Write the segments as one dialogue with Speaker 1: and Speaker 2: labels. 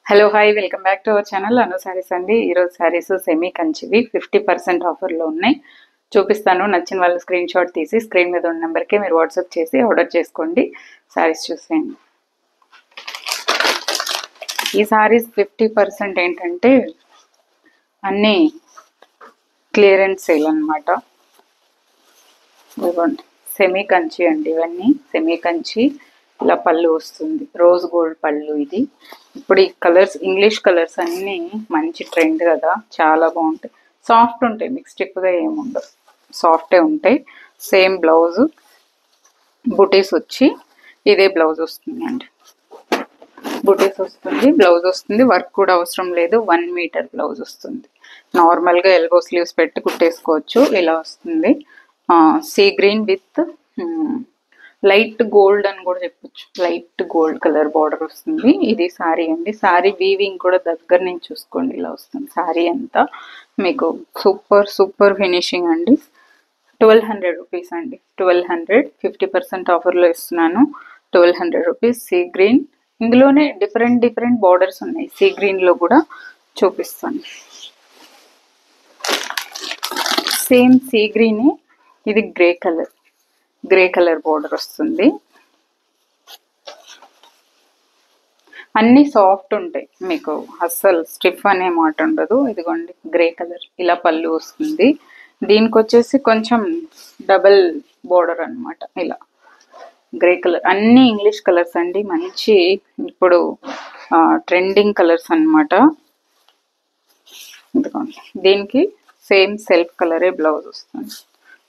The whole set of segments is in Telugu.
Speaker 1: Hello hi welcome back to our channel Anu Saris అండి. ఈరోజు సారీస్ సెమీ కంచివి 50% ఆఫర్లో ఉన్నాయి. చూపిస్తాను. నచ్చిన వాళ్ళు స్క్రీన్ షాట్ తీసి స్క్రీన్ మీద ఉన్న నెంబర్కి మీరు వాట్సాప్ చేసి ఆర్డర్ చేసుకోండి. సారీస్ చూసేయండి. ఈ సారీస్ 50% ఏంటంటే అన్నీ క్లియరెన్స్ సేల్ అనమాట. ఇవ్వండి, సెమీ కంచి అండి. ఇవన్నీ సెమీ కంచి. ఇలా పళ్ళు వస్తుంది, రోజ్ గోల్డ్ పళ్ళు. ఇది ఇప్పుడు ఈ కలర్స్ ఇంగ్లీష్ కలర్స్ అన్నీ మంచి ట్రెండ్ కదా, చాలా బాగుంటాయి. సాఫ్ట్ ఉంటాయి, మీకు స్టిఫ్గా ఏముండవు, సాఫ్టే ఉంటాయి. సేమ్ బ్లౌజ్ బుటీస్ వచ్చి ఇదే బ్లౌజ్ వస్తుంది అండి. బుటీస్ వస్తుంది, బ్లౌజ్ వస్తుంది. వర్క్ కూడా అవసరం లేదు. 1 మీటర్ బ్లౌజ్ వస్తుంది. నార్మల్గా ఎల్బో స్లీవ్స్ పెట్టి కుట్టేసుకోవచ్చు. ఇలా వస్తుంది. Sea green with light gold అని కూడా చెప్పొచ్చు. లైట్ గోల్డ్ కలర్ బార్డర్ వస్తుంది. ఇది సారీ అండి. సారీ వీవింగ్ కూడా దగ్గర నుంచి చూసుకోండి, ఇలా వస్తుంది. సారీ అంతా మీకు సూపర్ సూపర్ ఫినిషింగ్ అండి. 1200 రూపీస్ అండి. 1200 50% ఆఫర్లో ఇస్తున్నాను. 1200 రూపీస్. సీ గ్రీన్, ఇందులోనే డిఫరెంట్ బార్డర్స్ ఉన్నాయి. సీ గ్రీన్లో కూడా చూపిస్తాను. సేమ్ సీ గ్రీనే, ఇది గ్రే కలర్ బార్డర్ వస్తుంది. అన్నీ సాఫ్ట్ ఉంటాయి, మీకు అస్సలు స్టిఫ్ అనే మాట ఉండదు. ఇదిగోండి గ్రే కలర్, ఇలా పళ్ళు వస్తుంది. దీనికి వచ్చేసి కొంచెం డబల్ బోర్డర్ అనమాట. ఇలా గ్రే కలర్, అన్ని ఇంగ్లీష్ కలర్స్ అండి. మంచి ఇప్పుడు ట్రెండింగ్ కలర్స్ అనమాట. ఇదిగోండి, దీనికి సేమ్ సెల్ఫ్ కలరే బ్లౌజ్ వస్తుంది.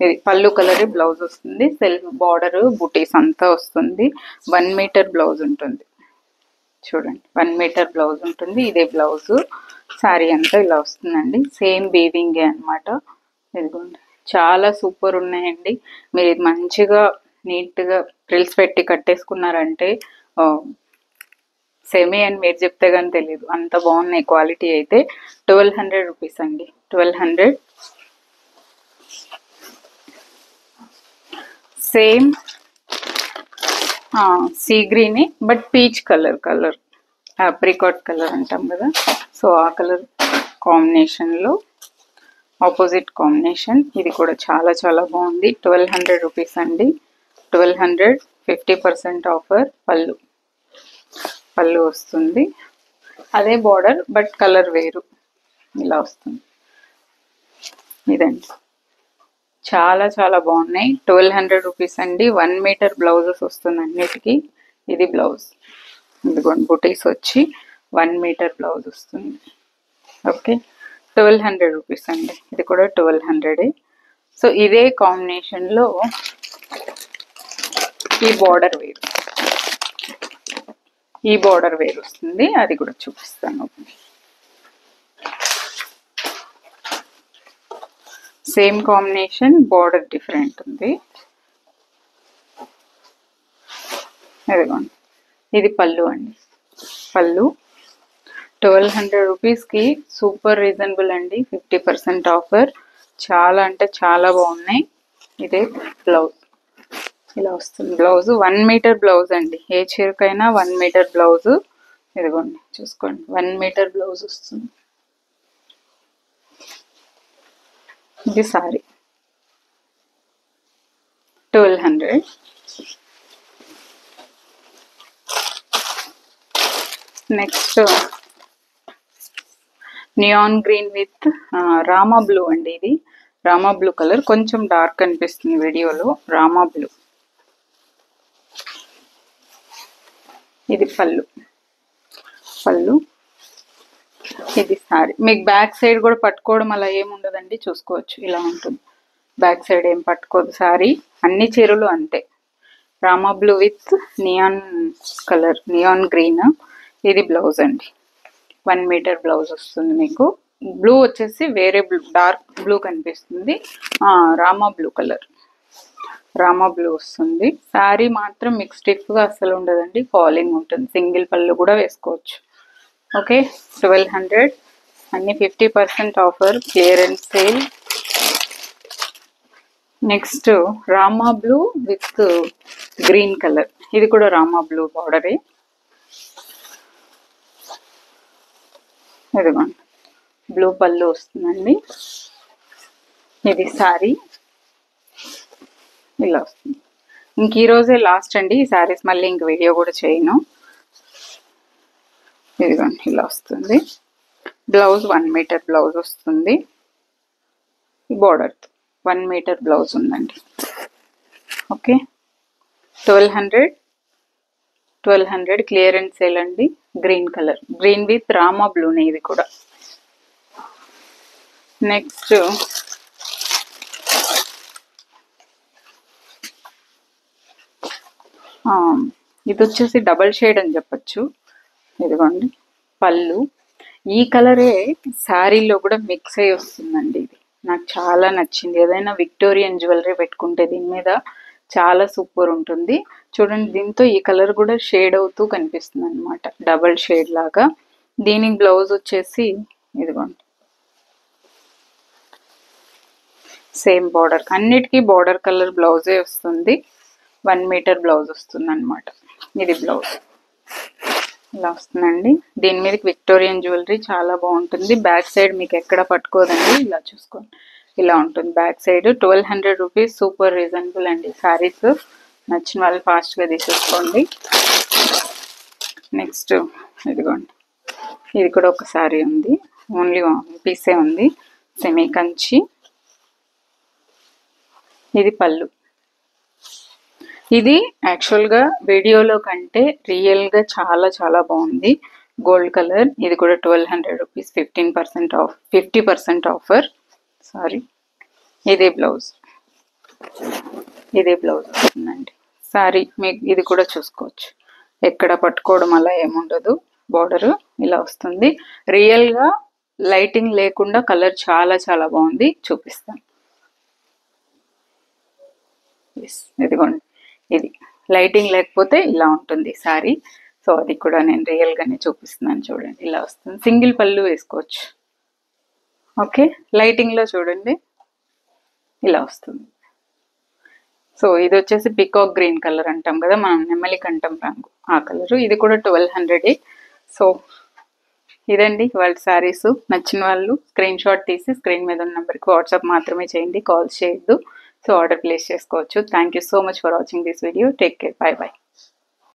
Speaker 1: ఇది పళ్ళు కలరే బ్లౌజ్ వస్తుంది. సెల్ఫ్ బార్డర్ బుటీస్ అంతా వస్తుంది. 1 మీటర్ బ్లౌజ్ ఉంటుంది. చూడండి, 1 మీటర్ బ్లౌజ్ ఉంటుంది. ఇదే బ్లౌజ్. శారీ అంతా ఇలా వస్తుందండి. సేమ్ వీవింగే అనమాట. ఇదిగోండి, చాలా సూపర్ ఉన్నాయండి. మీరు ఇది మంచిగా నీట్గా ఫ్రిల్స్ పెట్టి కట్టేసుకున్నారంటే సెమీ అని మీరు చెప్తే కానీ తెలియదు, అంత బాగున్నాయి క్వాలిటీ అయితే. 1200 రూపీస్ అండి. 1200. Same sea green but peach colour apricot colour అంటాం కదా, సో ఆ కలర్ కాంబినేషన్లో ఆపోజిట్ కాంబినేషన్. ఇది కూడా చాలా చాలా బాగుంది. 1200 రూపీస్ అండి. 1200 50% ఆఫర్. పళ్ళు వస్తుంది. అదే బార్డర్ బట్ కలర్ వేరు, ఇలా వస్తుంది. ఇదండి, చాలా చాలా బాగున్నాయి. 1200 రూపీస్ అండి. 1 మీటర్ బ్లౌజెస్ వస్తుంది అన్నిటికీ. ఇది బ్లౌజ్. ఇదిగోండి, బుటీస్ వచ్చి 1 మీటర్ బ్లౌజ్ వస్తుంది. ఓకే, 1200 రూపీస్ అండి. ఇది కూడా 1200. సో ఇదే కాంబినేషన్లో ఈ బార్డర్ వేరు వస్తుంది. అది కూడా చూపిస్తాను. సేమ్ కాంబినేషన్, బార్డర్ డిఫరెంట్ ఉంది. ఇదిగోండి, ఇది పళ్ళు అండి. పళ్ళు 1200 రూపీస్కి సూపర్ రీజనబుల్ అండి. 50% ఆఫర్. చాలా అంటే చాలా బాగున్నాయి. ఇదే బ్లౌజ్, ఇలా వస్తుంది. బ్లౌజ్ 1 మీటర్ బ్లౌజ్ అండి. ఏ చీరకైనా 1 మీటర్ బ్లౌజ్. ఇదిగోండి, చూసుకోండి, 1 మీటర్ బ్లౌజ్ వస్తుంది. ఇది sorry 1200. Next neon green with Rama blue అండి. ఇది రామా బ్లూ కలర్, కొంచెం డార్క్ అనిపిస్తుంది వీడియోలో. రామా బ్లూ. ఇది పళ్ళు. ఇది సారీ. మీకు బ్యాక్ సైడ్ కూడా పట్టుకోవడం అలా ఏముండదండి, చూసుకోవచ్చు. ఇలా ఉంటుంది. బ్యాక్ సైడ్ ఏం పట్టుకోదు సారీ. అన్ని చీరలు అంతే. Rama blue with neon colour, neon green. ఇది బ్లౌజ్ అండి. 1 మీటర్ బ్లౌజ్ వస్తుంది మీకు. బ్లూ వచ్చేసి వేరే బ్లూ, డార్క్ బ్లూ కనిపిస్తుంది. Rama blue colour, Rama blue వస్తుంది. శారీ మాత్రం మీకు స్టిఫ్గా అస్సలు ఉండదండి, ఫాలింగ్ ఉంటుంది. సింగిల్ పళ్ళు కూడా వేసుకోవచ్చు. ఓకే, 1200 అన్ని 50% offer, clearance sale. Next Rama blue with green colour. ఇది కూడా రామా బ్లూ బార్డరే. ఇదిగోండి బ్లూ పళ్ళు వస్తుందండి. ఇది సారీ ఇలా వస్తుంది. ఇంక ఈరోజే లాస్ట్ అండి ఈ శారీస్, మళ్ళీ ఇంక వీడియో కూడా చేయను. ఇదిగోండి ఇలా వస్తుంది. బ్లౌజ్ 1 మీటర్ బ్లౌజ్ వస్తుంది. బోర్డర్ 1 మీటర్ బ్లౌజ్ ఉందండి. ఓకే 1200 క్లియరెన్స్ సేల్ అండి. గ్రీన్ కలర్, గ్రీన్ విత్ రామా బ్లూనే ఇది కూడా. నెక్స్ట్ ఇది వచ్చేసి డబల్ షేడ్ అని చెప్పచ్చు. ఇదిగోండి పళ్ళు, ఈ కలరే శారీలో కూడా మిక్స్ అయ్యి వస్తుందండి. ఇది నాకు చాలా నచ్చింది. ఏదైనా విక్టోరియన్ జ్యువెలరీ పెట్టుకుంటే దీని మీద చాలా సూపర్ ఉంటుంది. చూడండి దీంతో ఈ కలర్ కూడా షేడ్ అవుతూ కనిపిస్తుంది అనమాట, డబల్ షేడ్ లాగా. దీనికి బ్లౌజ్ వచ్చేసి ఇదిగోండి సేమ్ బార్డర్, అన్నిటికీ బార్డర్ కలర్ బ్లౌజే వస్తుంది. 1 మీటర్ బ్లౌజ్ వస్తుంది అనమాట. ఇది బ్లౌజ్ ఇలా వస్తుందండి. దీని మీదకి విక్టోరియన్ జ్యువెలరీ చాలా బాగుంటుంది. బ్యాక్ సైడ్ మీకు ఎక్కడ పట్టుకోదండి, ఇలా చూసుకోండి ఇలా ఉంటుంది back side. 1200 rupees, super reasonable అండి. శారీస్ నచ్చిన వాళ్ళు ఫాస్ట్గా తీసేసుకోండి. నెక్స్ట్ ఇదిగోండి ఇది కూడా ఒక శారీ ఉంది, ఓన్లీ 1 పీసే ఉంది. సెమీ కంచి, ఇది పళ్ళు. ఇది యాక్చువల్గా వీడియోలో కంటే రియల్గా చాలా చాలా బాగుంది. గోల్డ్ కలర్, ఇది కూడా 1200 రూపీస్, 50% ఆఫర్. సారీ, ఇదే బ్లౌజ్ వస్తుందండి. సారీ మీకు ఇది కూడా చూసుకోవచ్చు, ఎక్కడ పట్టుకోవడం అలా ఏముండదు. బార్డర్ ఇలా వస్తుంది. రియల్గా లైటింగ్ లేకుండా కలర్ చాలా చాలా బాగుంది, చూపిస్తాను. ఇదిగోండి ఇది లైటింగ్ లేకపోతే ఇలా ఉంటుంది సారీ. సో అది కూడా నేను రియల్గానే చూపిస్తున్నాను. చూడండి ఇలా వస్తుంది. సింగిల్ పళ్ళు వేసుకోవచ్చు. ఓకే లైటింగ్లో చూడండి ఇలా వస్తుంది. సో ఇది వచ్చేసి పికాక్ గ్రీన్ కలర్ అంటాం కదా మనం, నెమలి కంఠం రంగు, ఆ కలరు. ఇది కూడా 1200. సో ఇదండి వాళ్ళ శారీస్. నచ్చిన వాళ్ళు స్క్రీన్ షాట్ తీసి స్క్రీన్ మీద ఉన్న నెంబర్కి వాట్సాప్ మాత్రమే చేయండి, కాల్స్ చేయొద్దు. సో ఆర్డర్ ప్లేస్ చేసుకోవచ్చు. Thank you so much for watching this video. Take care, by by.